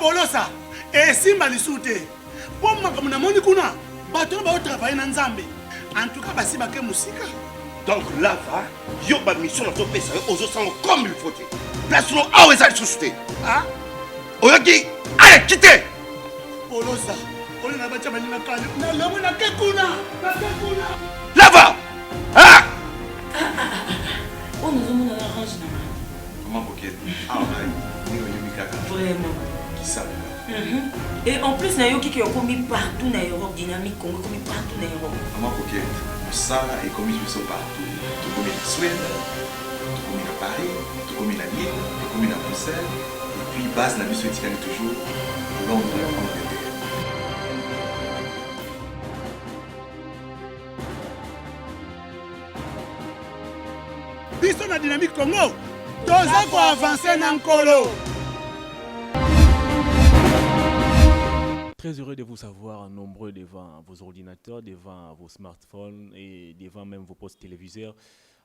Polosa, et Simba Lissoute. Pour moi, comme on a kuna, bateau va travailler dans Zambie. En tout cas, Basiba ke musika. Donc là, va, yo ba mission dans ton pays, aux autres comme il faut. Place nous à où est société. Ah? Oyaki, allez, quittez. Polosa, on a battu na kale. Na lamu na kekuna. Là-bas. Ah! On nous a mis dans la range. Comment Pocket? Ah, ouais. Vraiment. Qui ça? Et en plus, il y a qui ont commis partout dans l'Europe, dynamique, commis partout dans l'Europe. Comment Pocket? Ça est commis partout. Tout comme la Suède, tout comme à Paris, tout comme à Lille, tout comme à Bruxelles. Et puis, base la mission est toujours Londres, Angleterre. Biso na dynamique Congo. Toza ko avancer na nkolo. Très heureux de vous savoir nombreux devant vos ordinateurs, devant vos smartphones et devant même vos postes téléviseurs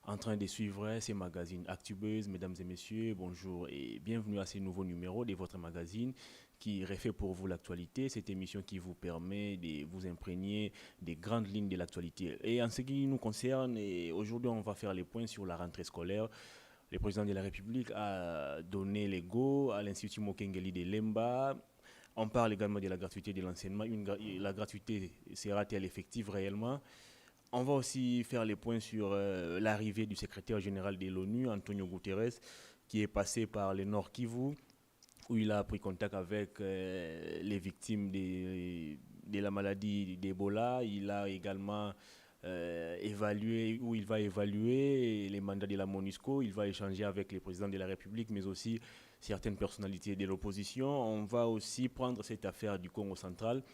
en train de suivre ces magazines Actubuzz. Mesdames et messieurs, bonjour et bienvenue à ce nouveau numéro de votre magazine qui refait pour vous l'actualité. Cette émission qui vous permet de vous imprégner des grandes lignes de l'actualité. Et en ce qui nous concerne, aujourd'hui on va faire les points sur la rentrée scolaire. Le président de la République a donné les go à l'Institut Mokengeli de Lemba. On parle également de la gratuité de l'enseignement. La gratuité sera-t-elle effective réellement? On va aussi faire les points sur l'arrivée du secrétaire général de l'ONU, Antonio Guterres, qui est passé par le Nord Kivu, où il a pris contact avec les victimes de la maladie d'Ebola. Il a également il va évaluer les mandats de la MONUSCO. Il va échanger avec les présidents de la République, mais aussi certaines personnalités de l'opposition. On va aussi prendre cette affaire du Congo central.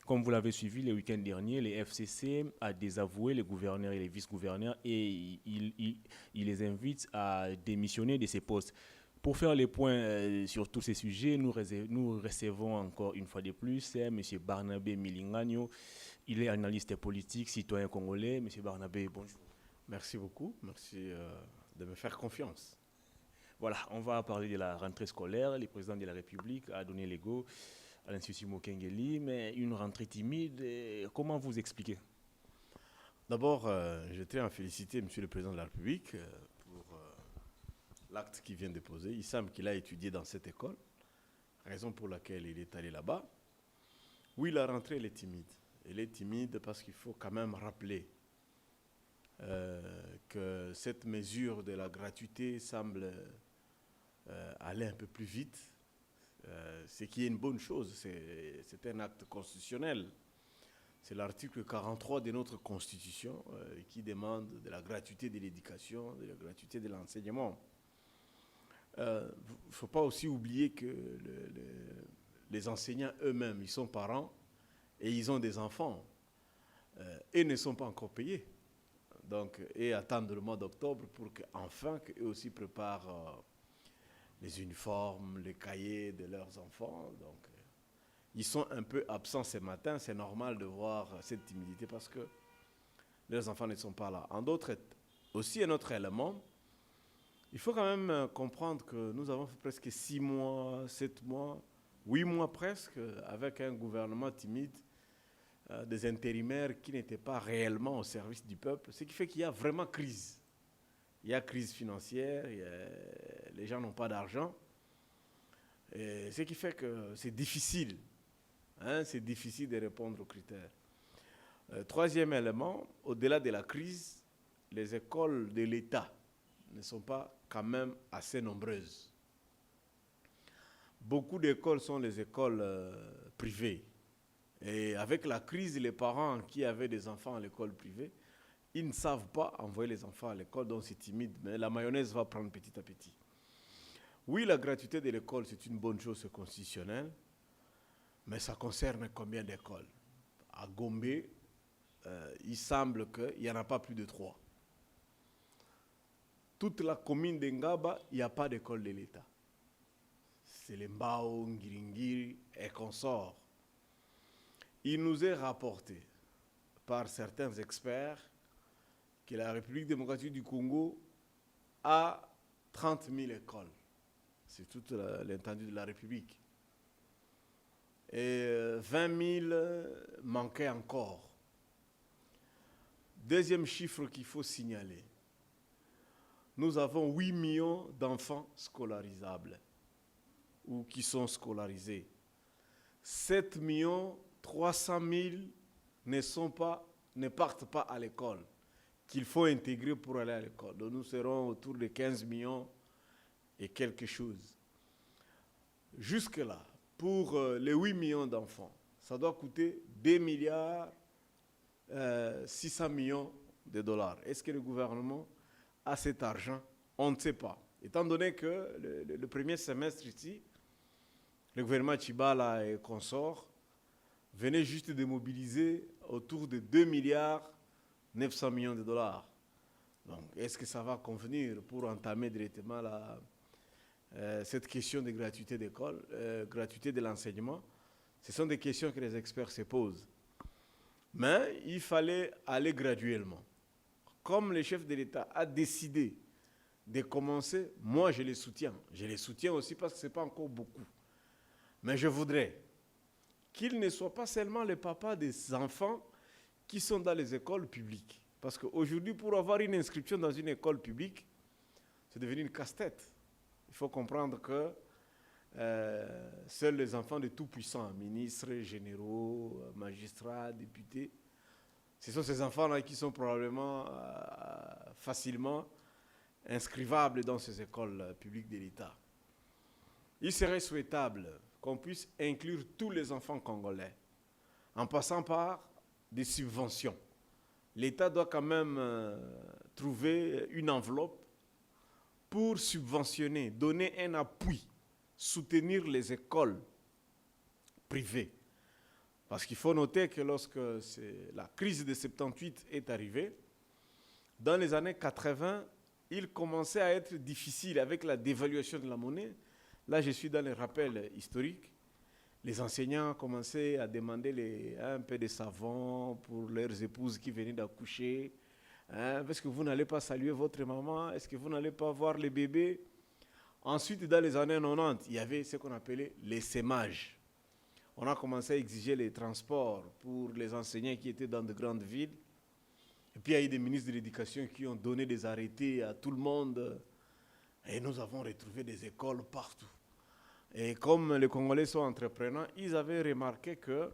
Comme vous l'avez suivi le week-end dernier, les FCC a désavoué les gouverneurs et les vice-gouverneurs et il les invite à démissionner de ces postes. Pour faire les points sur tous ces sujets, nous recevons encore une fois de plus M. Barnabé Milingagno. Il est analyste politique, citoyen congolais. M. Barnabé, bonjour. Merci beaucoup. Merci de me faire confiance. Voilà, on va parler de la rentrée scolaire. Le président de la République a donné les go à l'Institut Mokengeli, mais une rentrée timide. Comment vous expliquez? D'abord, je tiens à féliciter M. le Président de la République pour l'acte qu'il vient de poser. Il semble qu'il a étudié dans cette école, raison pour laquelle il est allé là-bas. Oui, la rentrée, elle est timide. Elle est timide parce qu'il faut quand même rappeler que cette mesure de la gratuité semble aller un peu plus vite, ce qui est une bonne chose. C'est un acte constitutionnel. C'est l'article 43 de notre Constitution qui demande de la gratuité de l'éducation, de la gratuité de l'enseignement. Il ne faut pas aussi oublier que les enseignants eux-mêmes, ils sont parents et ils ont des enfants et ne sont pas encore payés. Donc, et attendre le mois d'octobre pour qu'enfin, qu'eux aussi préparent les uniformes, les cahiers de leurs enfants. Donc, ils sont un peu absents ce matin. C'est normal de voir cette timidité parce que leurs enfants ne sont pas là. En d'autres, aussi un autre élément, il faut quand même comprendre que nous avons fait presque 6 mois, 7 mois, 8 mois presque, avec un gouvernement timide, des intérimaires qui n'étaient pas réellement au service du peuple, ce qui fait qu'il y a vraiment crise. Il y a crise financière, les gens n'ont pas d'argent, ce qui fait que c'est difficile. C'est difficile de répondre aux critères. Troisième élément, au-delà de la crise, les écoles de l'État ne sont pas quand même assez nombreuses. Beaucoup d'écoles sont les écoles privées. Et avec la crise, les parents qui avaient des enfants à l'école privée, ils ne savent pas envoyer les enfants à l'école, donc c'est timide, mais la mayonnaise va prendre petit à petit. Oui, la gratuité de l'école, c'est une bonne chose, c'est constitutionnel, mais ça concerne combien d'écoles? À Gombe, il semble qu'il n'y en a pas plus de 3. Toute la commune d'Engaba, il n'y a pas d'école de l'État. C'est les Mbao, Ngiringiri et consorts. Il nous est rapporté par certains experts que la République démocratique du Congo a 30 000 écoles. C'est toute l'étendue de la République. et 20 000 manquaient encore. Deuxième chiffre qu'il faut signaler, nous avons 8 millions d'enfants scolarisables ou qui sont scolarisés. 7 300 000 ne partent pas à l'école, qu'il faut intégrer pour aller à l'école. Donc nous serons autour de 15 millions et quelque chose. Jusque-là, pour les 8 millions d'enfants, ça doit coûter 2 milliards 600 millions de dollars. Est-ce que le gouvernement a cet argent? On ne sait pas. Étant donné que le premier semestre ici, le gouvernement Tchibala et consorts venait juste de mobiliser autour de 2 milliards 900 millions de dollars. Donc, est-ce que ça va convenir pour entamer directement cette question de gratuité d'école, gratuité de l'enseignement? Ce sont des questions que les experts se posent. Mais il fallait aller graduellement. Comme le chef de l'État a décidé de commencer, moi je les soutiens. Je les soutiens aussi parce que ce n'est pas encore beaucoup. Mais je voudrais qu'il ne soit pas seulement le papa des enfants qui sont dans les écoles publiques. Parce qu'aujourd'hui, pour avoir une inscription dans une école publique, c'est devenu une casse-tête. Il faut comprendre que seuls les enfants de tout-puissants, ministres, généraux, magistrats, députés, ce sont ces enfants-là qui sont probablement facilement inscrivables dans ces écoles publiques de l'État. Il serait souhaitable qu'on puisse inclure tous les enfants congolais, en passant par des subventions. L'État doit quand même trouver une enveloppe pour subventionner, donner un appui, soutenir les écoles privées. Parce qu'il faut noter que lorsque la crise de 78 est arrivée, dans les années 80, il commençait à être difficile avec la dévaluation de la monnaie. Là, je suis dans les rappels historiques. Les enseignants commençaient à demander un peu de savon pour leurs épouses qui venaient d'accoucher. Est-ce que vous n'allez pas saluer votre maman? Est-ce que vous n'allez pas voir les bébés? Ensuite, dans les années 90, il y avait ce qu'on appelait les sémages. On a commencé à exiger les transports pour les enseignants qui étaient dans de grandes villes. Et puis, il y a eu des ministres de l'Éducation qui ont donné des arrêtés à tout le monde. Et nous avons retrouvé des écoles partout. Et comme les Congolais sont entreprenants, ils avaient remarqué que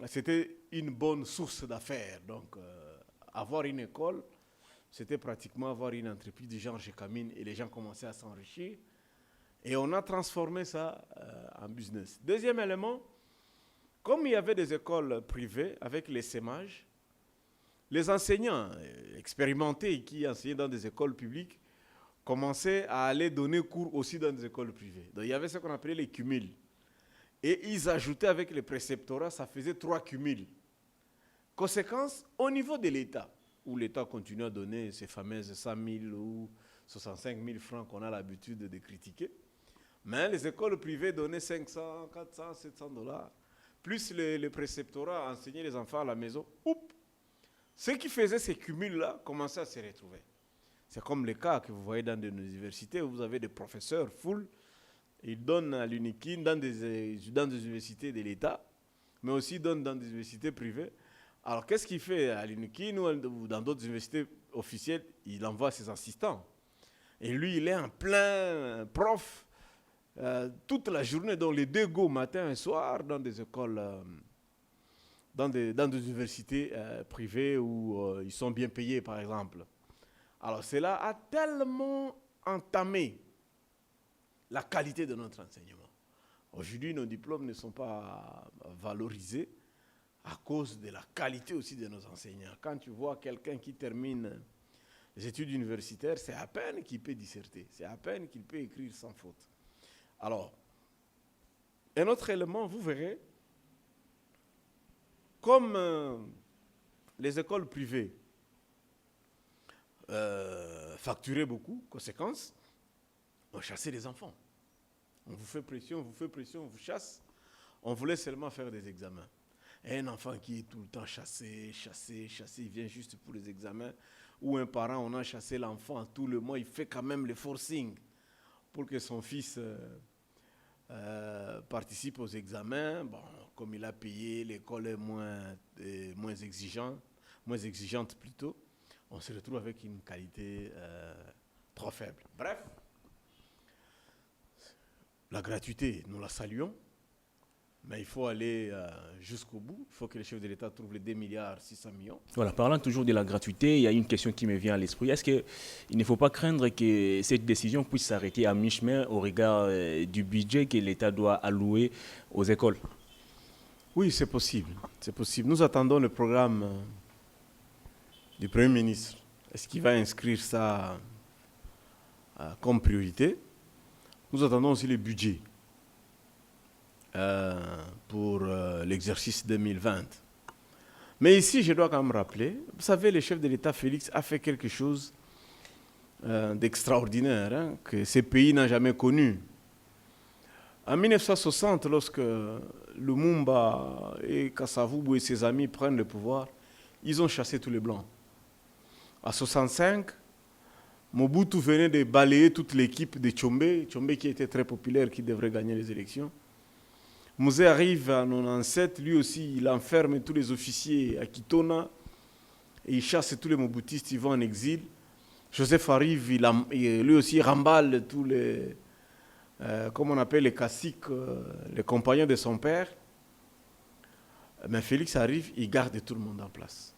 c'était une bonne source d'affaires. Donc, avoir une école, c'était pratiquement avoir une entreprise du genre Gécamine et les gens commençaient à s'enrichir. Et on a transformé ça en business. Deuxième élément, comme il y avait des écoles privées avec les sémages, les enseignants expérimentés qui enseignaient dans des écoles publiques commençaient à aller donner cours aussi dans des écoles privées. Donc il y avait ce qu'on appelait les cumuls. Et ils ajoutaient avec les préceptorats, ça faisait 3 cumuls. Conséquence, au niveau de l'État, où l'État continue à donner ces fameuses 100 000 ou 65 000 francs qu'on a l'habitude de critiquer, mais les écoles privées donnaient 500, 400, 700 dollars, plus les préceptorats enseignaient les enfants à la maison. Oups! Ceux qui faisaient ces cumuls-là commençaient à se retrouver. C'est comme le cas que vous voyez dans des universités où vous avez des professeurs full, ils donnent à l'UNIKIN dans des universités de l'État, mais aussi ils donnent dans des universités privées. Alors qu'est-ce qu'il fait à l'UNIKIN ou dans d'autres universités officielles? Il envoie ses assistants. Et lui, il est en plein prof toute la journée, donc les 2 go matin et soir dans des écoles, dans des universités privées où ils sont bien payés, par exemple. Alors cela a tellement entamé la qualité de notre enseignement. Aujourd'hui, nos diplômes ne sont pas valorisés à cause de la qualité aussi de nos enseignants. Quand tu vois quelqu'un qui termine les études universitaires, c'est à peine qu'il peut disserter, c'est à peine qu'il peut écrire sans faute. Alors, un autre élément, vous verrez, comme les écoles privées facturaient beaucoup, conséquence, on chassait les enfants. On vous fait pression, on vous chasse. On voulait seulement faire des examens. Et un enfant qui est tout le temps chassé, il vient juste pour les examens, ou un parent, on a chassé l'enfant tout le mois, il fait quand même le forcing pour que son fils participe aux examens. Bon, comme il a payé, l'école est moins exigeante plutôt. On se retrouve avec une qualité trop faible. Bref, la gratuité, nous la saluons, mais il faut aller jusqu'au bout. Il faut que le chef de l'État trouve les 2,6 milliards. Voilà, parlant toujours de la gratuité, il y a une question qui me vient à l'esprit. Est-ce qu'il ne faut pas craindre que cette décision puisse s'arrêter à mi-chemin au regard du budget que l'État doit allouer aux écoles? Oui, c'est possible. C'est possible. Nous attendons le programme du Premier ministre. Est-ce qu'il va inscrire ça comme priorité? Nous attendons aussi le budget pour l'exercice 2020. Mais ici, je dois quand même rappeler, vous savez, le chef de l'État, Félix, a fait quelque chose d'extraordinaire, que ces pays n'ont jamais connu. En 1960, lorsque Lumumba et Kasavubu et ses amis prennent le pouvoir, ils ont chassé tous les Blancs. En 1965, Mobutu venait de balayer toute l'équipe de Tshombe qui était très populaire, qui devrait gagner les élections. Mouzé arrive en 1997, lui aussi, il enferme tous les officiers à Kitona et il chasse tous les Mobutistes, ils vont en exil. Joseph arrive, lui aussi remballe tous les, comme on appelle les caciques, les compagnons de son père. Mais Félix arrive, il garde tout le monde en place.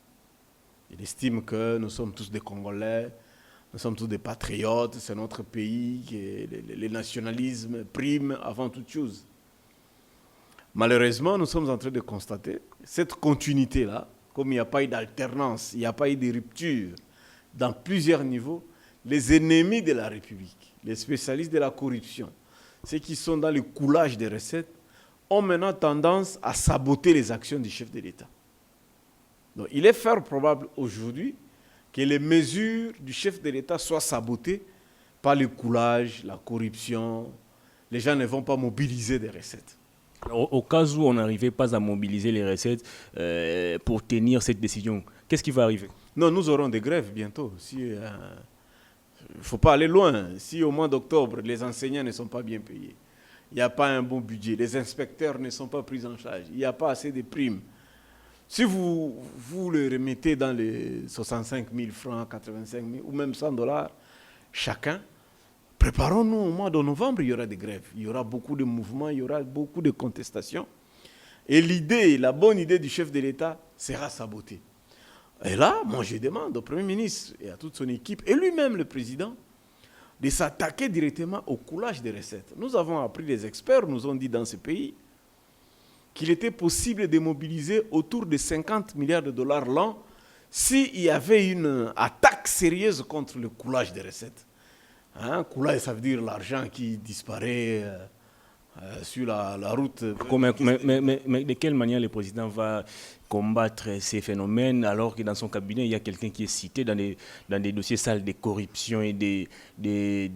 Il estime que nous sommes tous des Congolais, nous sommes tous des patriotes, c'est notre pays, le nationalisme prime avant toute chose. Malheureusement, nous sommes en train de constater cette continuité-là, comme il n'y a pas eu d'alternance, il n'y a pas eu de rupture dans plusieurs niveaux, les ennemis de la République, les spécialistes de la corruption, ceux qui sont dans le coulage des recettes, ont maintenant tendance à saboter les actions du chef de l'État. Donc, il est fort probable aujourd'hui que les mesures du chef de l'État soient sabotées par le coulage, la corruption. Les gens ne vont pas mobiliser des recettes. Au cas où on n'arrivait pas à mobiliser les recettes pour tenir cette décision, qu'est-ce qui va arriver? Non, nous aurons des grèves bientôt. Il ne faut pas aller loin. Si au mois d'octobre, les enseignants ne sont pas bien payés, il n'y a pas un bon budget, les inspecteurs ne sont pas pris en charge, il n'y a pas assez de primes. Si vous le remettez dans les 65 000 francs, 85 000 ou même 100 $, chacun, préparons-nous au mois de novembre, il y aura des grèves, il y aura beaucoup de mouvements, il y aura beaucoup de contestations. Et la bonne idée du chef de l'État sera sabotée. Et là, moi je demande au Premier ministre et à toute son équipe, et lui-même le président, de s'attaquer directement au coulage des recettes. Nous avons appris, les experts nous ont dit dans ce pays, qu'il était possible de mobiliser autour de 50 milliards de dollars l'an s'il y avait une attaque sérieuse contre le coulage des recettes. Coulage, ça veut dire l'argent qui disparaît sur la route. Mais de quelle manière le président va combattre ces phénomènes alors que dans son cabinet, il y a quelqu'un qui est cité dans des dossiers sales de corruption et de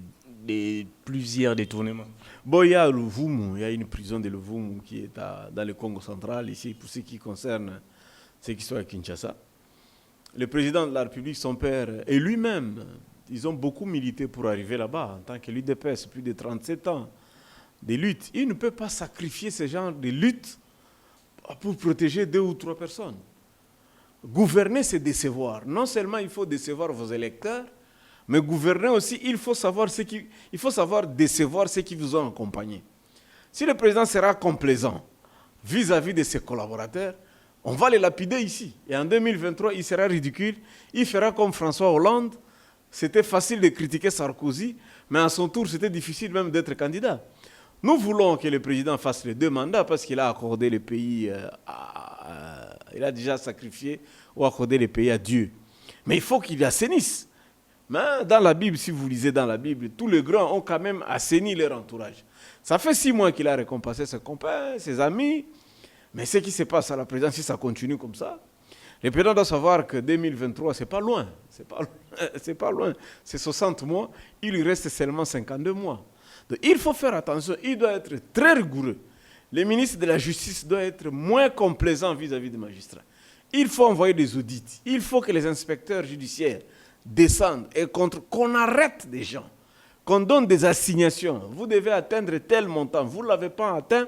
plusieurs détournements? Bon, il y a Luvumu, il y a une prison de Luvumu qui est dans le Congo central, ici, pour ce qui concerne ceux qui sont à Kinshasa. Le président de la République, son père, et lui-même, ils ont beaucoup milité pour arriver là-bas, en tant que l'UDPS, plus de 37 ans de lutte. Il ne peut pas sacrifier ce genre de lutte pour protéger 2 ou 3 personnes. Gouverner, c'est décevoir. Non seulement il faut décevoir vos électeurs, mais gouverner aussi, il faut savoir décevoir ceux qui vous ont accompagné. Si le président sera complaisant vis-à-vis de ses collaborateurs, on va les lapider ici. Et en 2023, il sera ridicule. Il fera comme François Hollande. C'était facile de critiquer Sarkozy, mais à son tour, c'était difficile même d'être candidat. Nous voulons que le président fasse les 2 mandats parce qu'il a accordé le pays, il a déjà sacrifié ou accordé le pays à Dieu. Mais il faut qu'il assainisse. Mais dans la Bible, si vous lisez dans la Bible, tous les grands ont quand même assaini leur entourage. Ça fait 6 mois qu'il a récompensé ses copains, ses amis. Mais ce qui se passe à la présidence, si ça continue comme ça, le président doit savoir que 2023, c'est pas loin. C'est pas loin. C'est 60 mois. Il lui reste seulement 52 mois. Donc, il faut faire attention. Il doit être très rigoureux. Le ministre de la Justice doit être moins complaisant vis-à-vis des magistrats. Il faut envoyer des audits. Il faut que les inspecteurs judiciaires descendent et qu'on arrête des gens qu'on donne des assignations. Vous devez atteindre tel montant. Vous ne l'avez pas atteint,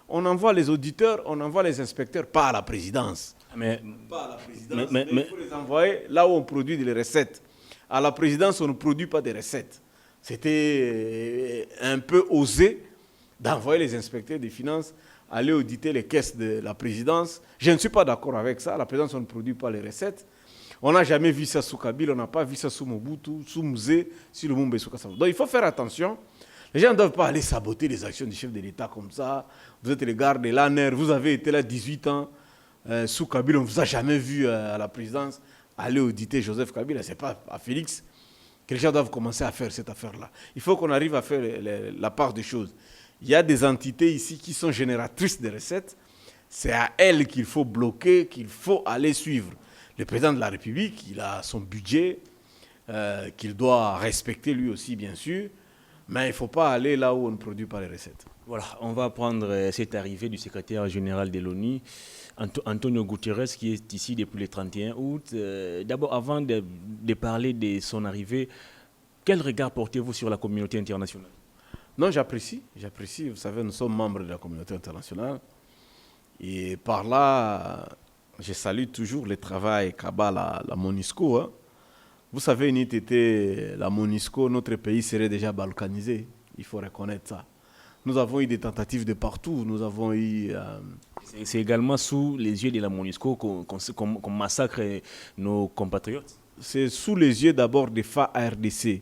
on envoie les auditeurs, on envoie les inspecteurs, pas à la présidence. Pas à la présidence, mais il faut les envoyer là où on produit des recettes. À la présidence, on ne produit pas des recettes. C'était un peu osé d'envoyer les inspecteurs des finances aller auditer les caisses de la présidence. Je ne suis pas d'accord avec ça. La présidence, on ne produit pas les recettes. On n'a jamais vu ça sous Kabila, on n'a pas vu ça sous Mobutu, sous Mouzé, sous Lumumba et sous Kassava. Donc il faut faire attention. Les gens ne doivent pas aller saboter les actions du chef de l'État comme ça. Vous êtes les gardes de l'ANER, vous avez été là 18 ans. Sous Kabila, on ne vous a jamais vu à la présidence aller auditer Joseph Kabila. Ce n'est pas à Félix que les gens doivent commencer à faire cette affaire-là. Il faut qu'on arrive à faire la part des choses. Il y a des entités ici qui sont génératrices de recettes. C'est à elles qu'il faut bloquer, qu'il faut aller suivre. Le président de la République, il a son budget qu'il doit respecter lui aussi, bien sûr. Mais il ne faut pas aller là où on ne produit pas les recettes. Voilà, on va prendre cette arrivée du secrétaire général de l'ONU, Antonio Guterres, qui est ici depuis le 31 août. D'abord, avant de parler de son arrivée, quel regard portez-vous sur la communauté internationale? Non, j'apprécie. Vous savez, nous sommes membres de la communauté internationale. Et par là, je salue toujours le travail qu'a la MONUSCO. Hein. Vous savez, n'eût été la MONUSCO, notre pays serait déjà balkanisé. Il faut reconnaître ça. Nous avons eu des tentatives de partout. Nous avons eu... C'est également sous les yeux de la MONUSCO qu'on massacre nos compatriotes. C'est sous les yeux d'abord des FARDC.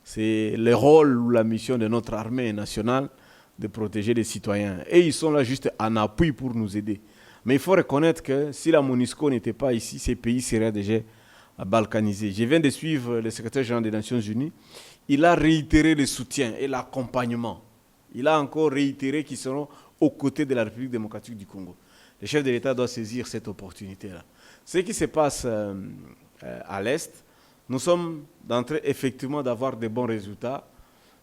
C'est le rôle ou la mission de notre armée nationale de protéger les citoyens. Et ils sont là juste en appui pour nous aider. Mais il faut reconnaître que si la MONUSCO n'était pas ici, ces pays seraient déjà balkanisés. Je viens de suivre le secrétaire général des Nations Unies. Il a réitéré le soutien et l'accompagnement. Il a encore réitéré qu'ils seront aux côtés de la République démocratique du Congo. Le chef de l'État doit saisir cette opportunité-là. Ce qui se passe à l'Est, nous sommes en train effectivement d'avoir de bons résultats.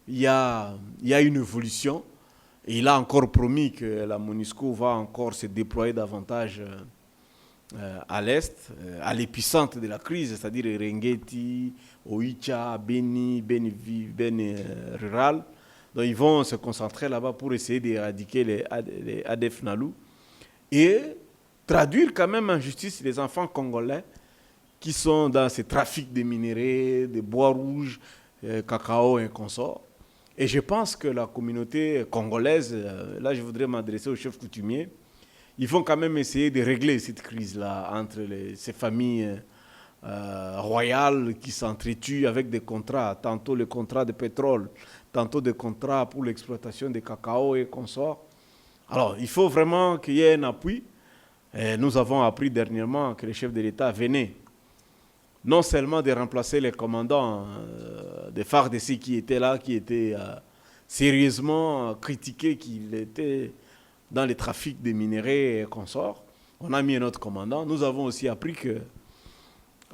Il y a une évolution. Et il a encore promis que la MONUSCO va encore se déployer davantage à l'Est, à l'épicentre de la crise, c'est-à-dire Rengeti, Oicha, Beni rural. Donc ils vont se concentrer là-bas pour essayer d'éradiquer les ADF Nalou et traduire quand même en justice les enfants congolais qui sont dans ces trafics de minerais, de bois rouges, cacao et consorts. Et je pense que la communauté congolaise, là je voudrais m'adresser au chef coutumier, ils vont quand même essayer de régler cette crise-là entre ces familles royales qui s'entretuent avec des contrats, tantôt les contrats de pétrole, tantôt des contrats pour l'exploitation des cacao et consorts. Alors il faut vraiment qu'il y ait un appui. Et nous avons appris dernièrement que le chef de l'État venait non seulement de remplacer les commandants des FARDC qui étaient là, qui étaient sérieusement critiqués, qu'ils étaient dans les trafics de minerais et consorts. On a mis un autre commandant. Nous avons aussi appris que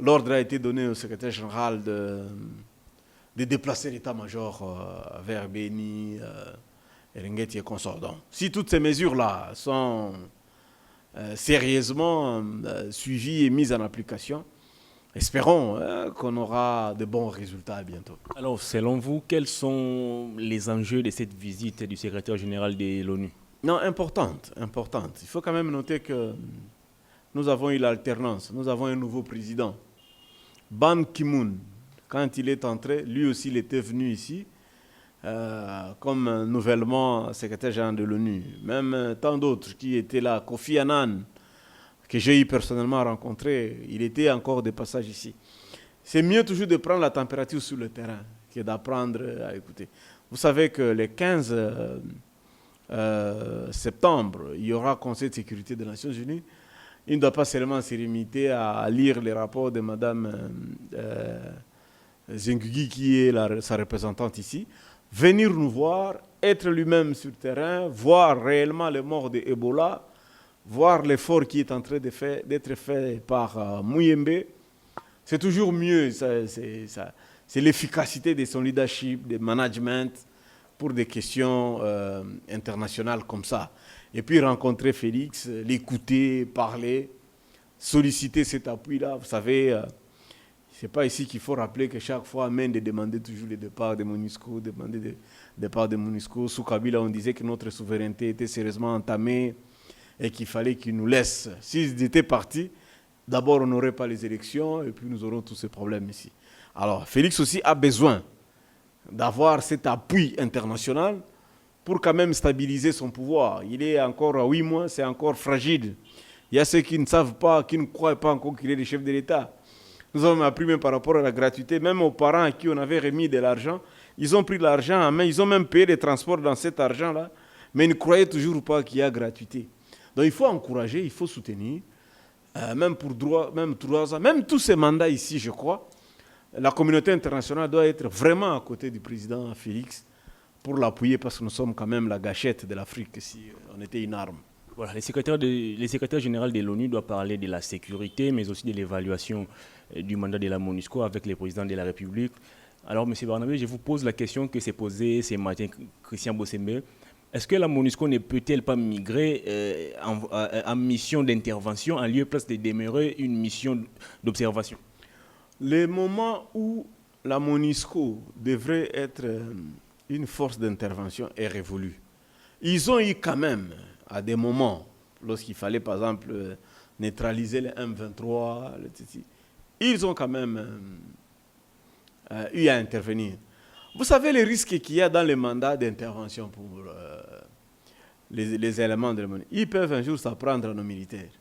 l'ordre a été donné au secrétaire général de déplacer l'état-major vers Beni, Rengeti et consorts. Donc, si toutes ces mesures-là sont sérieusement suivies et mises en application, espérons qu'on aura de bons résultats bientôt. Alors, selon vous, quels sont les enjeux de cette visite du secrétaire général de l'ONU? Non, importante. Il faut quand même noter que nous avons eu l'alternance. Nous avons un nouveau président. Ban Ki-moon, quand il est entré, lui aussi il était venu ici comme nouvellement secrétaire général de l'ONU. Même tant d'autres qui étaient là. Kofi Annan, que j'ai eu personnellement rencontré, il était encore de passage ici. C'est mieux toujours de prendre la température sur le terrain que d'apprendre à écouter. Vous savez que le 15 septembre, il y aura Conseil de sécurité des Nations Unies. Il ne doit pas seulement se limiter à lire les rapports de Mme Zengugi, qui est sa représentante ici, venir nous voir, être lui-même sur le terrain, voir réellement les morts de Ebola, voir l'effort qui est en train d'être fait par Muyembe. C'est toujours mieux, c'est l'efficacité de son leadership, de management pour des questions internationales comme ça. Et puis rencontrer Félix, l'écouter, parler, solliciter cet appui-là. Vous savez, Ce n'est pas ici qu'il faut rappeler que chaque fois, Mende demandait toujours le départ de MONUSCO, demandait le départ de MONUSCO. Sous Kabila, on disait que notre souveraineté était sérieusement entamée et qu'il fallait qu'ils nous laissent. S'ils étaient partis, d'abord, on n'aurait pas les élections et puis nous aurons tous ces problèmes ici. Alors, Félix aussi a besoin d'avoir cet appui international pour quand même stabiliser son pouvoir. Il est encore à 8 mois, c'est encore fragile. Il y a ceux qui ne savent pas, qui ne croient pas encore qu'il est le chef de l'État. Nous avons appris même par rapport à la gratuité, même aux parents à qui on avait remis de l'argent, ils ont pris l'argent en main, ils ont même payé les transports dans cet argent-là, mais ils ne croyaient toujours pas qu'il y a gratuité. Donc il faut encourager, il faut soutenir, même pour droit, même 3 ans, même tous ces mandats ici, je crois, la communauté internationale doit être vraiment à côté du président Félix pour l'appuyer parce que nous sommes quand même la gâchette de l'Afrique si on était une arme. Voilà, les secrétaires généraux de l'ONU doivent parler de la sécurité, mais aussi de l'évaluation du mandat de la MONUSCO avec les présidents de la République. Alors, M. Barnabé, je vous pose la question que s'est posée ce matin Christian Bossembe. Est-ce que la MONUSCO ne peut-elle pas migrer en mission d'intervention en lieu et place de demeurer une mission d'observation? Le moment où la MONUSCO devrait être une force d'intervention est révolu. Ils ont eu quand même, à des moments, lorsqu'il fallait par exemple neutraliser les M23, ils ont quand même eu à intervenir. Vous savez les risques qu'il y a dans les mandats d'intervention pour les éléments de la MONUSCO. Ils peuvent un jour s'apprendre à nos militaires.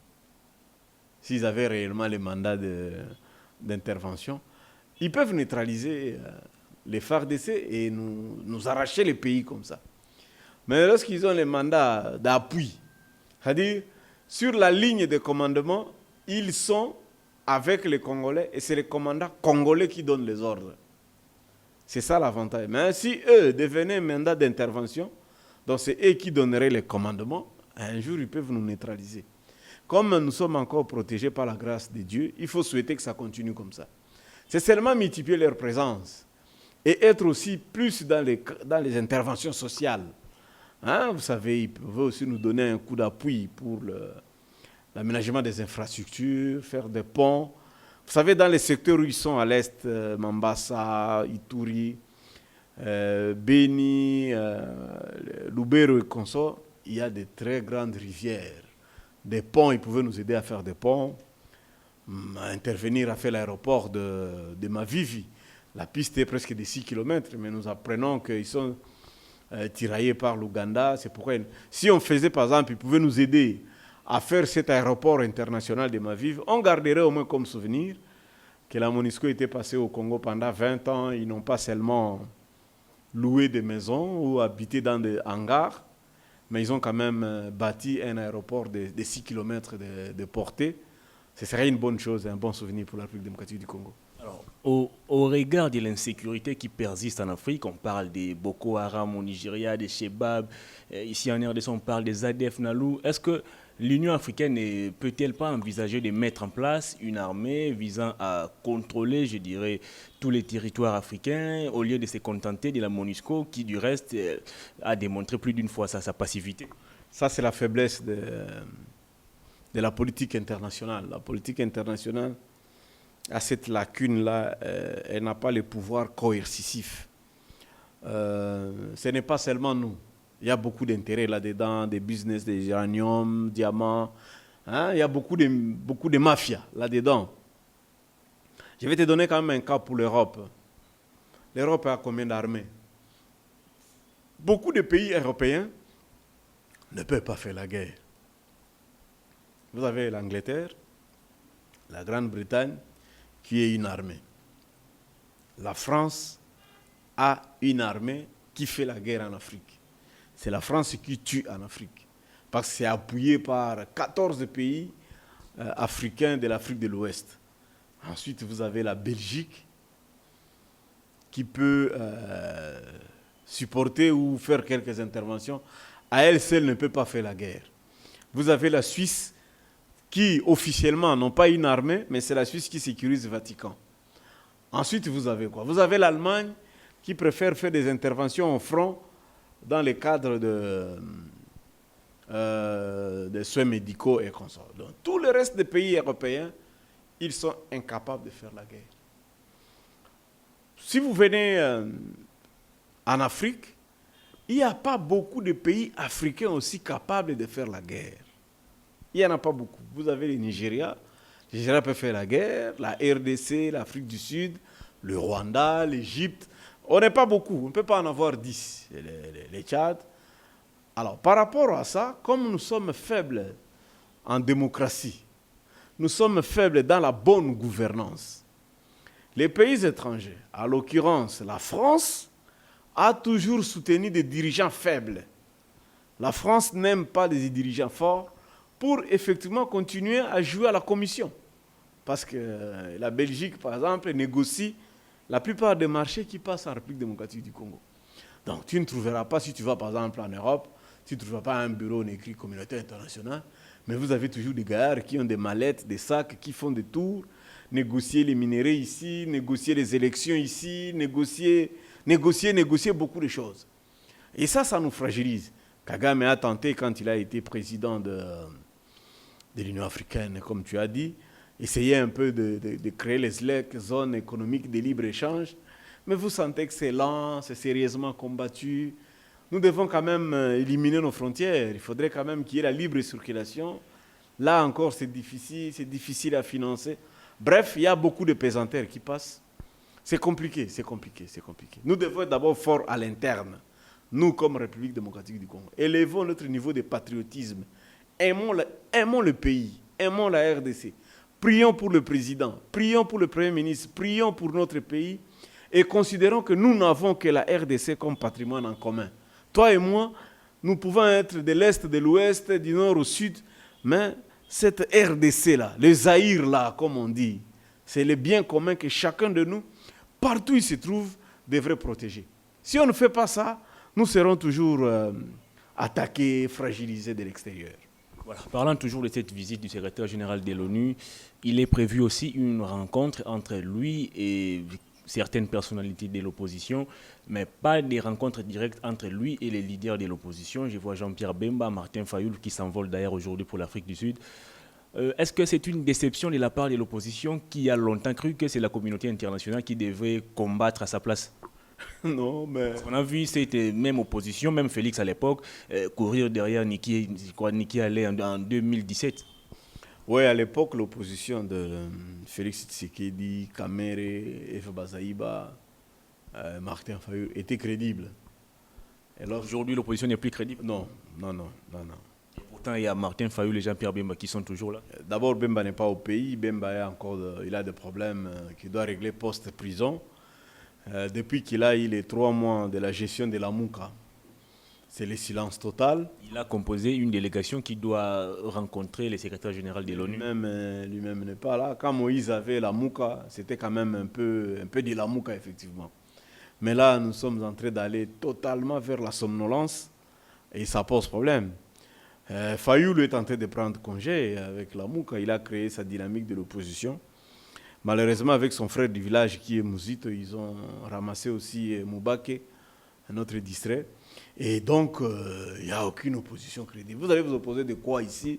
S'ils avaient réellement les mandats d'intervention, ils peuvent neutraliser les FARDC et nous arracher les pays comme ça. Mais lorsqu'ils ont les mandats d'appui, c'est-à-dire sur la ligne de commandement, ils sont avec les Congolais et c'est les commandants congolais qui donnent les ordres. C'est ça l'avantage. Mais si eux devenaient mandat d'intervention, donc c'est eux qui donneraient les commandements, un jour ils peuvent nous neutraliser. Comme nous sommes encore protégés par la grâce de Dieu, il faut souhaiter que ça continue comme ça. C'est seulement multiplier leur présence et être aussi plus dans les interventions sociales. Hein, vous savez, ils peuvent aussi nous donner un coup d'appui pour l'aménagement des infrastructures, faire des ponts. Vous savez, dans les secteurs où ils sont à l'est, Mambasa, Ituri, Beni, Lubero et consorts, il y a de très grandes rivières. Des ponts, ils pouvaient nous aider à faire des ponts, à intervenir à faire l'aéroport de Mavivi. La piste est presque de 6 km, mais nous apprenons qu'ils sont tiraillés par l'Ouganda. C'est pourquoi, si on faisait par exemple, ils pouvaient nous aider à faire cet aéroport international de Mavivi, on garderait au moins comme souvenir que la MONUSCO était passée au Congo pendant 20 ans. Ils n'ont pas seulement loué des maisons ou habité dans des hangars, mais ils ont quand même bâti un aéroport de 6 km de portée. Ce serait une bonne chose, un bon souvenir pour la République démocratique du Congo. Alors, au regard de l'insécurité qui persiste en Afrique, on parle des Boko Haram au Nigeria, des Shebab, ici en RDC on parle des ADF Nalou. Est-ce que l'Union africaine ne peut-elle pas envisager de mettre en place une armée visant à contrôler, je dirais, tous les territoires africains au lieu de se contenter de la MONUSCO qui, du reste, a démontré plus d'une fois sa passivité? Ça, c'est la faiblesse de la politique internationale. La politique internationale a cette lacune-là, elle n'a pas le pouvoir coercitif. Ce n'est pas seulement nous. Il y a beaucoup d'intérêts là-dedans, des business, des uranium, diamants. Hein? Il y a beaucoup de mafias là-dedans. Je vais te donner quand même un cas pour l'Europe. L'Europe a combien d'armées? Beaucoup de pays européens ne peuvent pas faire la guerre. Vous avez l'Angleterre, la Grande-Bretagne, qui est une armée. La France a une armée qui fait la guerre en Afrique. C'est la France qui tue en Afrique. Parce que c'est appuyé par 14 pays africains de l'Afrique de l'Ouest. Ensuite, vous avez la Belgique qui peut supporter ou faire quelques interventions. À elle seule ne peut pas faire la guerre. Vous avez la Suisse qui, officiellement, n'ont pas une armée, mais c'est la Suisse qui sécurise le Vatican. Ensuite, vous avez quoi? Vous avez l'Allemagne qui préfère faire des interventions au front dans le cadre des soins médicaux et consorts. Donc, tout le reste des pays européens, ils sont incapables de faire la guerre. si vous venez en Afrique, il n'y a pas beaucoup de pays africains aussi capables de faire la guerre. Il n'y en a pas beaucoup. Vous avez le Nigeria. Le Nigeria peut faire la guerre. La RDC, l'Afrique du Sud, le Rwanda, l'Égypte. On n'est pas beaucoup. On ne peut pas en avoir 10. Les Tchad. Alors, par rapport à ça, comme nous sommes faibles en démocratie, nous sommes faibles dans la bonne gouvernance, les pays étrangers, à l'occurrence la France, a toujours soutenu des dirigeants faibles. La France n'aime pas des dirigeants forts pour effectivement continuer à jouer à la commission. Parce que la Belgique, par exemple, négocie la plupart des marchés qui passent en République démocratique du Congo. Donc tu ne trouveras pas, si tu vas par exemple en Europe, tu ne trouveras pas un bureau écrit communauté internationale, mais vous avez toujours des gars qui ont des mallettes, des sacs, qui font des tours, négocier les minéraux ici, négocier les élections ici, négocier beaucoup de choses. Et ça nous fragilise. Kagame a tenté, quand il a été président de l'Union africaine, comme tu as dit, essayer un peu de créer les zones économiques de libre-échange. Mais vous sentez que c'est lent, c'est sérieusement combattu. Nous devons quand même éliminer nos frontières. Il faudrait quand même qu'il y ait la libre circulation. Là encore, c'est difficile à financer. Bref, il y a beaucoup de pesanteurs qui passent. C'est compliqué. Nous devons être d'abord forts à l'interne. Nous, comme République démocratique du Congo, élevons notre niveau de patriotisme. Aimons le pays, aimons la RDC. Prions pour le président, prions pour le Premier ministre, prions pour notre pays et considérons que nous n'avons que la RDC comme patrimoine en commun. Toi et moi, nous pouvons être de l'Est, de l'Ouest, du Nord au Sud, mais cette RDC-là, le Zaïre-là, comme on dit, c'est le bien commun que chacun de nous, partout où il se trouve, devrait protéger. Si on ne fait pas ça, nous serons toujours attaqués, fragilisés de l'extérieur. Voilà. Parlant toujours de cette visite du secrétaire général de l'ONU, il est prévu aussi une rencontre entre lui et certaines personnalités de l'opposition, mais pas des rencontres directes entre lui et les leaders de l'opposition. Je vois Jean-Pierre Bemba, Martin Fayoul qui s'envolent d'ailleurs aujourd'hui pour l'Afrique du Sud. Est-ce que c'est une déception de la part de l'opposition qui a longtemps cru que c'est la communauté internationale qui devait combattre à sa place? Non, mais... On a vu cette même opposition, même Félix à l'époque, courir derrière Niki Halé en 2017. Oui, à l'époque, l'opposition de Félix Tshisekedi, Kamere, Eva Bazaïba, Martin Fayoul était crédible. Aujourd'hui, l'opposition n'est plus crédible? Non. Et pourtant, il y a Martin Fayoul et Jean-Pierre Bemba qui sont toujours là. D'abord, Bemba n'est pas au pays. Bemba il a des problèmes qu'il doit régler post-prison. Depuis qu'il a eu les 3 mois de la gestion de la Mouka, c'est le silence total. Il a composé une délégation qui doit rencontrer le secrétaire général de l'ONU. Lui-même n'est pas là. Quand Moïse avait la Mouka, c'était quand même un peu de la Mouka, effectivement. Mais là, nous sommes en train d'aller totalement vers la somnolence et ça pose problème. Fayoul est en train de prendre congé avec la Mouka. Il a créé sa dynamique de l'opposition. Malheureusement, avec son frère du village qui est Mouzito, ils ont ramassé aussi Moubake, un autre distrait. Et donc, il n'y a aucune opposition crédible. Vous allez vous opposer de quoi ici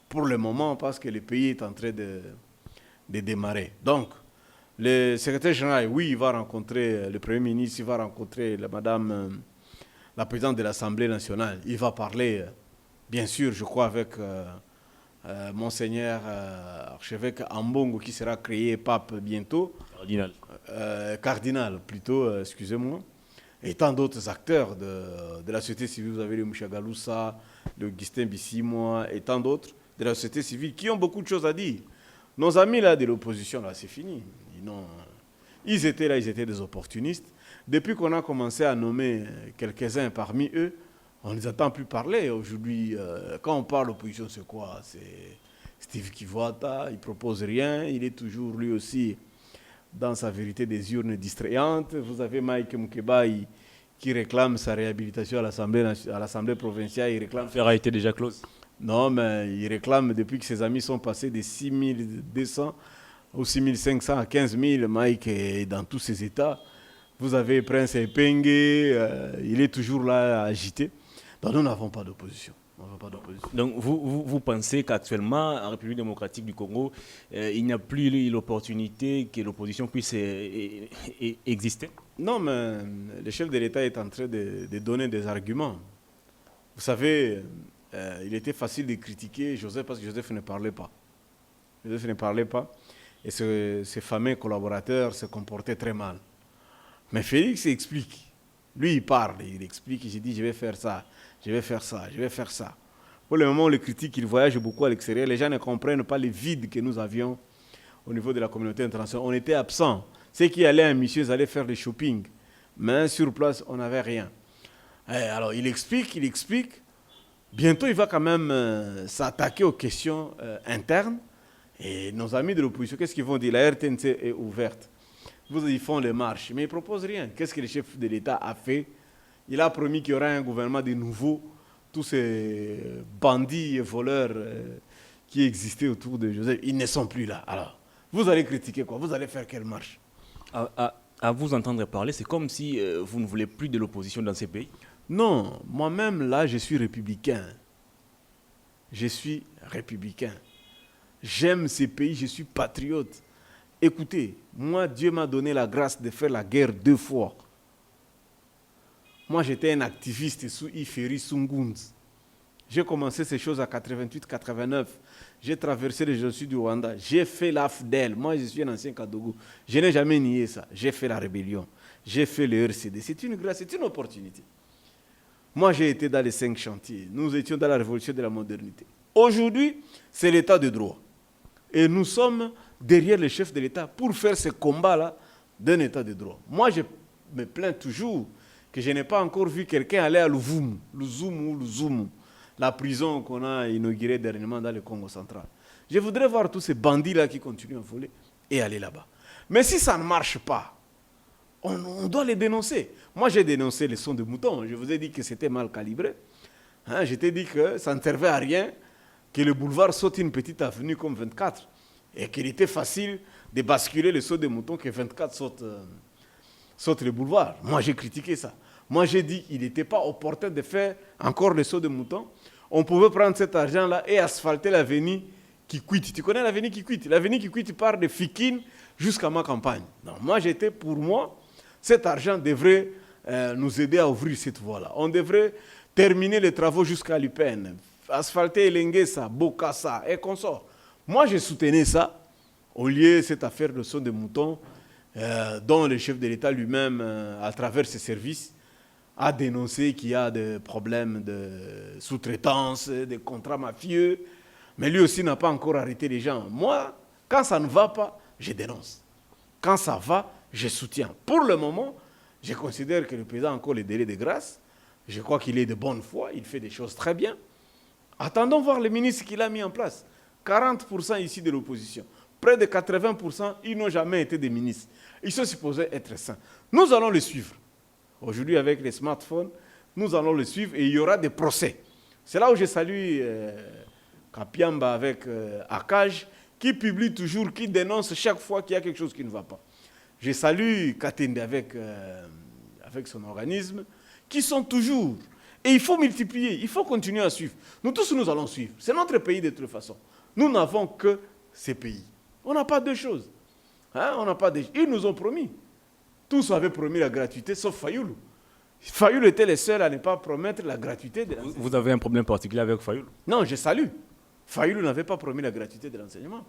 pour le moment, parce que le pays est en train de démarrer. Donc, le secrétaire général, oui, il va rencontrer le Premier ministre, il va rencontrer la présidente de l'Assemblée nationale. Il va parler, bien sûr, je crois, avec... Monseigneur archevêque Ambongo qui sera créé pape bientôt. Cardinal plutôt, excusez-moi. Et tant d'autres acteurs de la société civile. Vous avez le Mouchagaloussa, le Augustin Bissimois et tant d'autres de la société civile qui ont beaucoup de choses à dire. Nos amis là de l'opposition, là, c'est fini. Ils étaient là, ils étaient des opportunistes. Depuis qu'on a commencé à nommer quelques-uns parmi eux, on ne les entend plus parler. Aujourd'hui, quand on parle d'opposition, c'est quoi? C'est Steve Kivuata, il ne propose rien. Il est toujours, lui aussi, dans sa vérité des urnes distrayantes. Vous avez Mike Moukebaï qui réclame sa réhabilitation à l'Assemblée provinciale. Il réclame... L'affaire a été déjà close. Non, mais il réclame, depuis que ses amis sont passés de 6200 ou 6500 à 15 000, Mike est dans tous ses états. Vous avez Prince Epenge, il est toujours là à agiter. Donc nous n'avons pas d'opposition. On ne veut pas d'opposition. Donc vous pensez qu'actuellement, en République démocratique du Congo, il n'y a plus l'opportunité que l'opposition puisse exister? Non, mais le chef de l'État est en train de donner des arguments. Vous savez, il était facile de critiquer Joseph parce que Joseph ne parlait pas. Joseph ne parlait pas et ses fameux collaborateurs se comportaient très mal. Mais Félix explique. Lui, il parle, il explique, il se dit, je vais faire ça, je vais faire ça, je vais faire ça. Pour le moment, on le critique, il voyage beaucoup à l'extérieur. Les gens ne comprennent pas les vides que nous avions au niveau de la communauté internationale. On était absents. Ceux qui allaient à Missieux allaient faire des shopping. Mais sur place, on n'avait rien. Alors, il explique. Bientôt, il va quand même s'attaquer aux questions internes. Et nos amis de l'opposition, qu'est-ce qu'ils vont dire? La RTNC est ouverte. Ils font les marches, mais ils ne proposent rien. Qu'est-ce que le chef de l'État a fait? Il a promis qu'il y aura un gouvernement de nouveau. Tous ces bandits et voleurs qui existaient autour de Joseph, ils ne sont plus là. Alors, vous allez critiquer quoi? Vous allez faire quelle marche? À vous entendre parler, c'est comme si vous ne voulez plus de l'opposition dans ces pays. Non, moi-même, là, je suis républicain. Je suis républicain. J'aime ces pays, je suis patriote. Écoutez, moi, Dieu m'a donné la grâce de faire la guerre 2 fois. Moi, j'étais un activiste sous Iferi Sungunz. J'ai commencé ces choses à 88-89. J'ai traversé le génocide du Rwanda. J'ai fait l'AFDEL. Moi, je suis un ancien Kadogo. Je n'ai jamais nié ça. J'ai fait la rébellion. J'ai fait le RCD. C'est une grâce, c'est une opportunité. Moi, j'ai été dans les 5 chantiers. Nous étions dans la révolution de la modernité. Aujourd'hui, c'est l'état de droit. Et nous sommes derrière le chef de l'État pour faire ce combat-là d'un état de droit. Moi, je me plains toujours que je n'ai pas encore vu quelqu'un aller à Luzumu, la prison qu'on a inaugurée dernièrement dans le Congo central. Je voudrais voir tous ces bandits-là qui continuent à voler et aller là-bas. Mais si ça ne marche pas, on doit les dénoncer. Moi, j'ai dénoncé les sons de moutons. Je vous ai dit que c'était mal calibré. Je t'ai dit que ça ne servait à rien que le boulevard saute une petite avenue comme 24 et qu'il était facile de basculer le saut de mouton que 24 saute le boulevard. Moi, j'ai critiqué ça. Moi, j'ai dit qu'il n'était pas opportun de faire encore le saut de mouton. On pouvait prendre cet argent-là et asphalter l'avenue qui quitte. Tu connais l'avenue qui quitte? L'avenue qui quitte part de Fikine jusqu'à ma campagne. Non, moi, pour moi, cet argent devrait nous aider à ouvrir cette voie-là. On devrait terminer les travaux jusqu'à l'UPN, asphalter Elenguesa, Bokassa et consorts. Moi, je soutenais ça, au lieu de cette affaire de saut de mouton, dont le chef de l'État lui-même, à travers ses services, a dénoncé qu'il y a des problèmes de sous-traitance, des contrats mafieux, mais lui aussi n'a pas encore arrêté les gens. Moi, quand ça ne va pas, je dénonce. Quand ça va, je soutiens. Pour le moment, je considère que le président a encore les délais de grâce. Je crois qu'il est de bonne foi, il fait des choses très bien. Attendons voir les ministres qu'il a mis en place. 40% ici de l'opposition. Près de 80%, ils n'ont jamais été des ministres. Ils sont supposés être sains. Nous allons les suivre. Aujourd'hui, avec les smartphones, nous allons les suivre et il y aura des procès. C'est là où je salue Kapiamba avec Akaj, qui publie toujours, qui dénonce chaque fois qu'il y a quelque chose qui ne va pas. Je salue Katende avec son organisme, qui sont toujours. Et il faut multiplier, il faut continuer à suivre. Nous tous, nous allons suivre. C'est notre pays de toute façon. Nous n'avons que ces pays. On n'a pas deux choses. On n'a pas Ils nous ont promis. Tous avaient promis la gratuité, sauf Fayoulou. Fayoulou était le seul à ne pas promettre la gratuité de l'enseignement. Vous avez un problème particulier avec Fayoulou? Non, je salue. Fayoulou n'avait pas promis la gratuité de l'enseignement.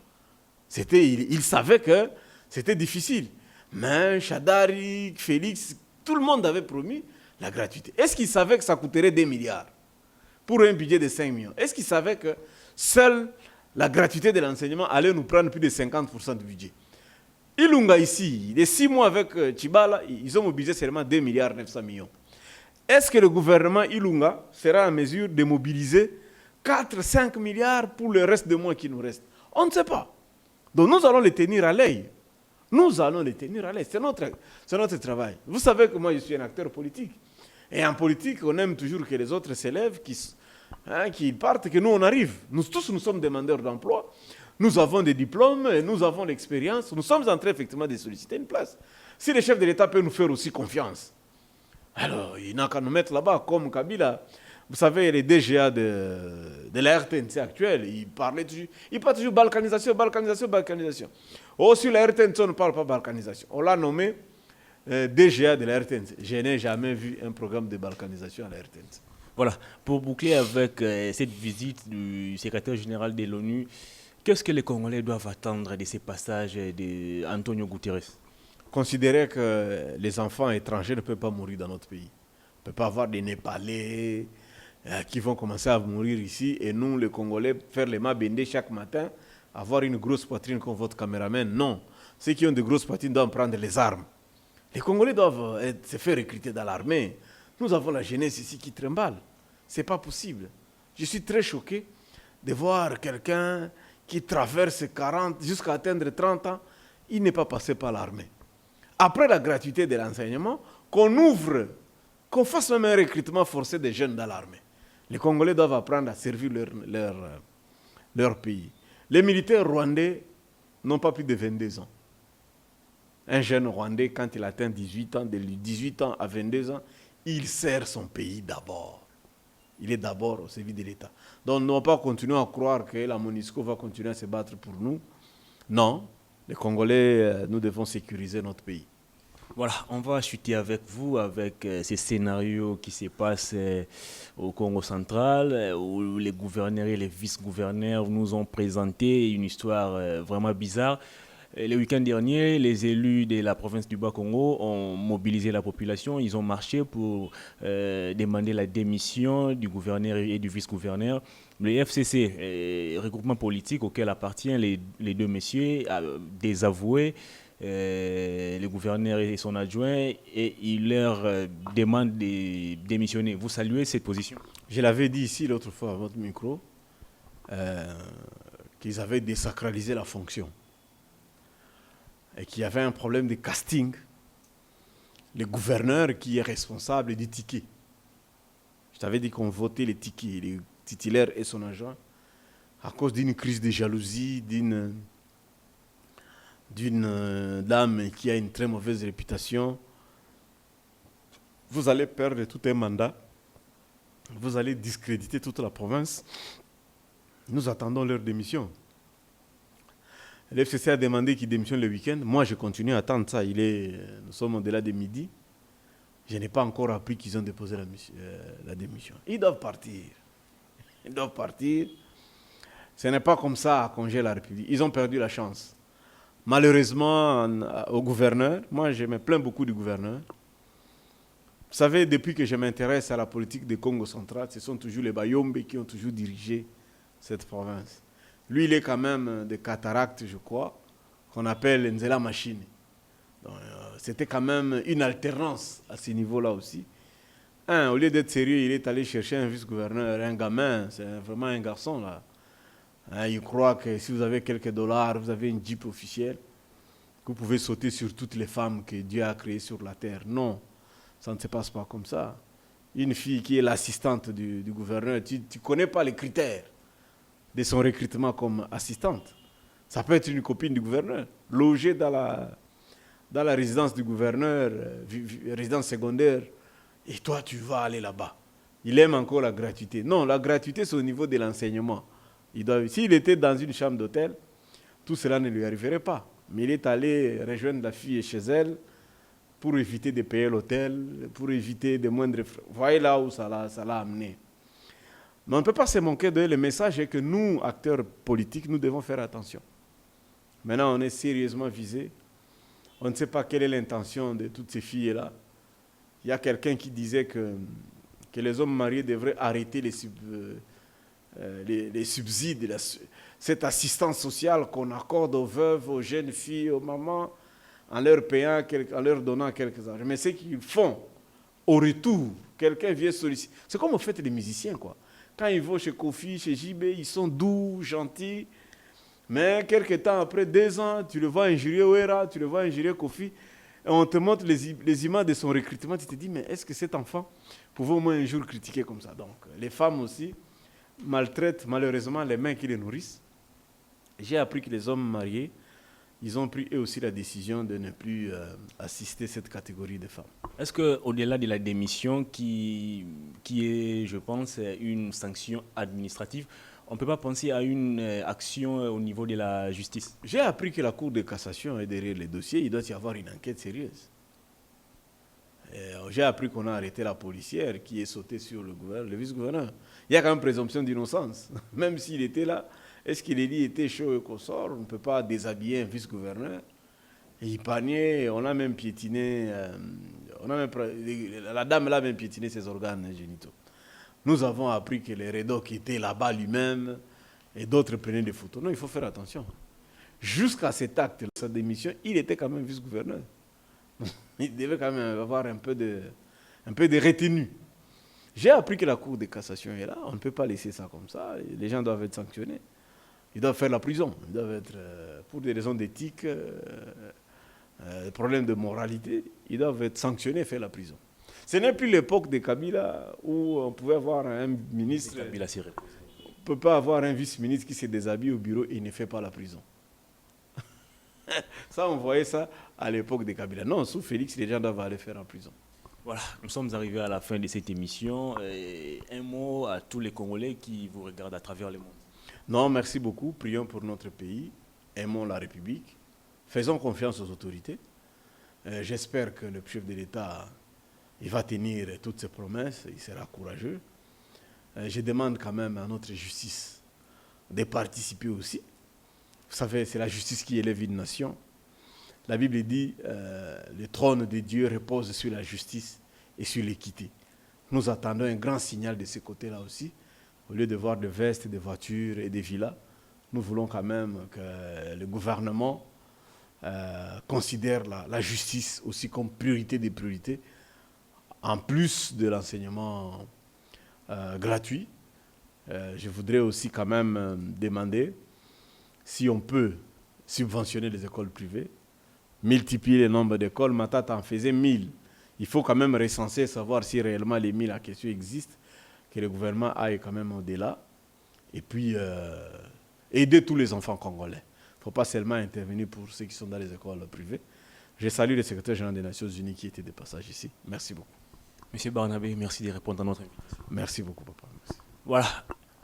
Il savait que c'était difficile. Mais Chadari, Félix, tout le monde avait promis la gratuité. Est-ce qu'il savait que ça coûterait 2 milliards pour un budget de 5 millions? Est-ce qu'il savait que seule la gratuité de l'enseignement allait nous prendre plus de 50% du budget? Ilunga ici, les 6 mois avec Tchibala, ils ont mobilisé seulement 2 milliards 900 millions. Est-ce que le gouvernement Ilunga sera en mesure de mobiliser 4-5 milliards pour le reste des mois qui nous restent? On ne sait pas. Donc nous allons les tenir à l'œil. Nous allons les tenir à l'œil. C'est notre travail. Vous savez que moi, je suis un acteur politique. Et en politique, on aime toujours que les autres s'élèvent, qu'ils partent, que nous, on arrive. Nous tous, nous sommes demandeurs d'emploi. Nous avons des diplômes, et nous avons l'expérience. Nous sommes en train, effectivement, de solliciter une place. Si le chef de l'État peut nous faire aussi confiance, alors il n'a qu'à nous mettre là-bas, comme Kabila. Vous savez, les DGA de la RTNC actuelle, ils parlent toujours balkanisation, balkanisation, balkanisation. Oh, sur la RTNC, on ne parle pas balkanisation. On l'a nommé DGA de la RTNC. Je n'ai jamais vu un programme de balkanisation à la RTNC. Voilà, pour boucler avec cette visite du secrétaire général de l'ONU, qu'est-ce que les Congolais doivent attendre de ces passages d'Antonio Guterres? Considérer que les enfants étrangers ne peuvent pas mourir dans notre pays. On ne peut pas avoir des Népalais qui vont commencer à mourir ici et nous, les Congolais, faire les mabendés chaque matin, avoir une grosse poitrine comme votre caméraman. Non, ceux qui ont de grosses poitrines doivent prendre les armes. Les Congolais doivent se faire recruter dans l'armée. Nous avons la jeunesse ici qui trimballe. Ce n'est pas possible. Je suis très choqué de voir quelqu'un qui traverse 40 jusqu'à atteindre 30 ans. Il n'est pas passé par l'armée. Après la gratuité de l'enseignement, qu'on ouvre, qu'on fasse même un recrutement forcé des jeunes dans l'armée. Les Congolais doivent apprendre à servir leur pays. Les militaires rwandais n'ont pas plus de 22 ans. Un jeune Rwandais, quand il atteint 18 ans, de 18 ans à 22 ans, il sert son pays d'abord. Il est d'abord au service de l'État. Donc, ne va pas continuer à croire que la MONUSCO va continuer à se battre pour nous. Non, les Congolais, nous devons sécuriser notre pays. Voilà, on va chuter avec vous, avec ces scénarios qui se passent au Congo central, où les gouverneurs et les vice-gouverneurs nous ont présenté une histoire vraiment bizarre. Le week-end dernier, les élus de la province du Bas-Congo ont mobilisé la population. Ils ont marché pour demander la démission du gouverneur et du vice-gouverneur. Le FCC, regroupement politique auquel appartiennent les deux messieurs, a désavoué le gouverneur et son adjoint et il leur demande de démissionner. Vous saluez cette position? Je l'avais dit ici l'autre fois à votre micro, qu'ils avaient désacralisé la fonction. Et qu'il y avait un problème de casting. Le gouverneur qui est responsable du ticket. Je t'avais dit qu'on votait les tickets, le titulaire et son agent, à cause d'une crise de jalousie, d'une dame qui a une très mauvaise réputation. Vous allez perdre tout un mandat. Vous allez discréditer toute la province. Nous attendons leur démission. Le FCC a demandé qu'il démissionne le week-end. Moi, je continue à attendre ça. Nous sommes au-delà de midi. Je n'ai pas encore appris qu'ils ont déposé la démission. Ils doivent partir. Ils doivent partir. Ce n'est pas comme ça à congé la République. Ils ont perdu la chance. Malheureusement, au gouverneur, moi, je me plains beaucoup du gouverneur. Vous savez, depuis que je m'intéresse à la politique du Congo central, ce sont toujours les Bayombe qui ont toujours dirigé cette province. Lui, il est quand même de cataracte, je crois, qu'on appelle Nzela Machine. C'était quand même une alternance à ce niveau-là aussi. Au lieu d'être sérieux, il est allé chercher un vice-gouverneur, un gamin, c'est vraiment un garçon là. Il croit que si vous avez quelques dollars, vous avez une Jeep officielle, que vous pouvez sauter sur toutes les femmes que Dieu a créées sur la terre. Non, ça ne se passe pas comme ça. Une fille qui est l'assistante du gouverneur, tu ne connais pas les critères de son recrutement comme assistante. Ça peut être une copine du gouverneur, logée dans la résidence du gouverneur, résidence secondaire, et toi tu vas aller là-bas. Il aime encore la gratuité. Non, la gratuité c'est au niveau de l'enseignement. S'il était dans une chambre d'hôtel, tout cela ne lui arriverait pas. Mais il est allé rejoindre la fille chez elle pour éviter de payer l'hôtel, pour éviter de moindres frais. Vous voyez là où ça l'a amené. Mais on ne peut pas se manquer de le message est que nous, acteurs politiques, nous devons faire attention. Maintenant, on est sérieusement visés. On ne sait pas quelle est l'intention de toutes ces filles-là. Il y a quelqu'un qui disait que les hommes mariés devraient arrêter les subsides, cette assistance sociale qu'on accorde aux veuves, aux jeunes filles, aux mamans, en leur payant, en leur donnant quelques argent. Mais ce qu'ils font, au retour, quelqu'un vient solliciter. C'est comme au fait les musiciens, quoi. Quand ils vont chez Kofi, chez JB, ils sont doux, gentils. Mais quelques temps après, 2 ans, tu le vois injurier Ouera, tu le vois injurier Kofi, et on te montre les images de son recrutement. Tu te dis, mais est-ce que cet enfant pouvait au moins un jour critiquer comme ça? Donc, les femmes aussi maltraitent malheureusement les mains qui les nourrissent. J'ai appris que les hommes mariés ils ont pris eux aussi la décision de ne plus assister cette catégorie de femmes. Est-ce qu'au-delà de la démission, qui est, je pense, une sanction administrative, on ne peut pas penser à une action au niveau de la justice? J'ai appris que la Cour de cassation est derrière les dossiers. Il doit y avoir une enquête sérieuse. J'ai appris qu'on a arrêté la policière qui est sautée sur le vice-gouverneur. Il y a quand même présomption d'innocence. Même s'il était là, est-ce qu'il est dit était chaud et qu'on sort? On ne peut pas déshabiller un vice-gouverneur. Et il paniait, on a même piétiné, la dame a même piétiné ses organes génitaux. Nous avons appris que les Redoc étaient là-bas lui-même et d'autres prenaient des photos. Non, il faut faire attention. Jusqu'à cet acte, sa démission, il était quand même vice-gouverneur. Il devait quand même avoir un peu de retenue. J'ai appris que la Cour de cassation est là. On ne peut pas laisser ça comme ça. Les gens doivent être sanctionnés. Ils doivent faire la prison. Ils doivent être, pour des raisons d'éthique, des problèmes de moralité, ils doivent être sanctionnés et faire la prison. Ce n'est plus l'époque de Kabila où on pouvait avoir un ministre. On ne peut pas avoir un vice-ministre qui se déshabille au bureau et ne fait pas la prison. Ça, on voyait ça à l'époque de Kabila. Non, sous Félix, les gens doivent aller faire en prison. Voilà, nous sommes arrivés à la fin de cette émission. Un mot à tous les Congolais qui vous regardent à travers le monde. Non, merci beaucoup. Prions pour notre pays. Aimons la République. Faisons confiance aux autorités. J'espère que le chef de l'État il va tenir toutes ses promesses. Il sera courageux. Je demande quand même à notre justice de participer aussi. Vous savez, c'est la justice qui élève une nation. La Bible dit le trône de Dieu repose sur la justice et sur l'équité. Nous attendons un grand signal de ce côté-là aussi. Au lieu de voir des vestes, des voitures et des villas, nous voulons quand même que le gouvernement considère la justice aussi comme priorité des priorités, en plus de l'enseignement gratuit. Je voudrais aussi quand même demander si on peut subventionner les écoles privées, multiplier le nombre d'écoles. Matata en faisait 1000. Il faut quand même recenser, savoir si réellement les 1000 en question existent, que le gouvernement aille quand même au-delà, et puis aider tous les enfants congolais. Il ne faut pas seulement intervenir pour ceux qui sont dans les écoles privées. Je salue le secrétaire général des Nations Unies qui était de passage ici. Merci beaucoup. Monsieur Barnabé, merci de répondre à notre invitation. Merci beaucoup, papa. Merci. Voilà.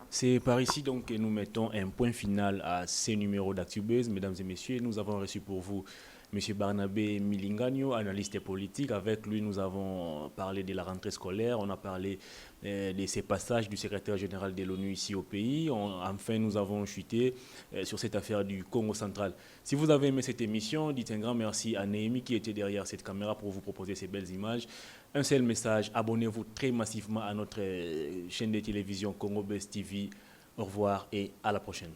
C'est par ici donc que nous mettons un point final à ces numéros d'Actubuzz. Mesdames et messieurs, nous avons reçu pour vous M. Barnabé Milingano, analyste politique. Avec lui, nous avons parlé de la rentrée scolaire. On a parlé de ces passages du secrétaire général de l'ONU ici au pays. Enfin, nous avons chuté sur cette affaire du Congo central. Si vous avez aimé cette émission, dites un grand merci à Néhémie qui était derrière cette caméra pour vous proposer ces belles images. Un seul message, abonnez-vous très massivement à notre chaîne de télévision Congo Buzz TV. Au revoir et à la prochaine.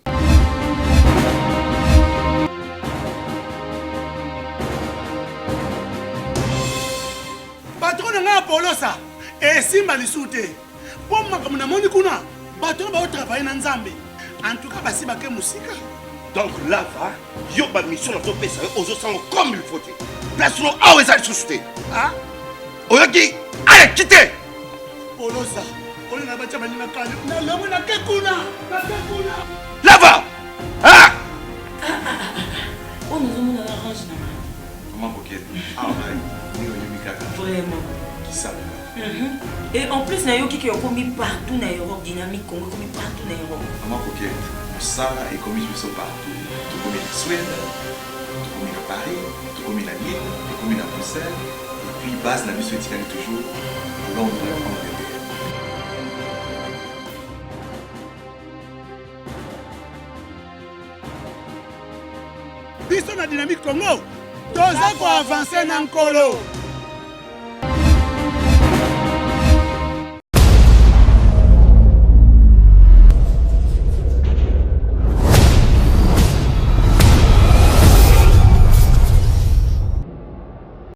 Patron nga Polosa esimba lisute po makamuna moni kuna bato ba travailler na Nzambe en tout cas basi bake musika. Donc là va yo ba mission na to pesa ozo sango comme il faut. Place no awe za susute. Ah oyoki allez quitter Polosa on na bacha bani na kanya na lomo na kekuna là va ah on nous a arrangé Comment coquette? Ah ouais, vraiment. Qui ça? Et en plus, il y a qui ont commis partout dans l'Europe, dynamique, Congo, commis partout dans l'Europe. Comment coquette? Ça est commis partout. Tout comme en Suède, tout comme à Paris, tout comme à Lille, tout comme à Bruxelles. Et puis, base la mission est toujours Londres, Angleterre. Biso na dynamique Congo, toza ko avancer na nkolo.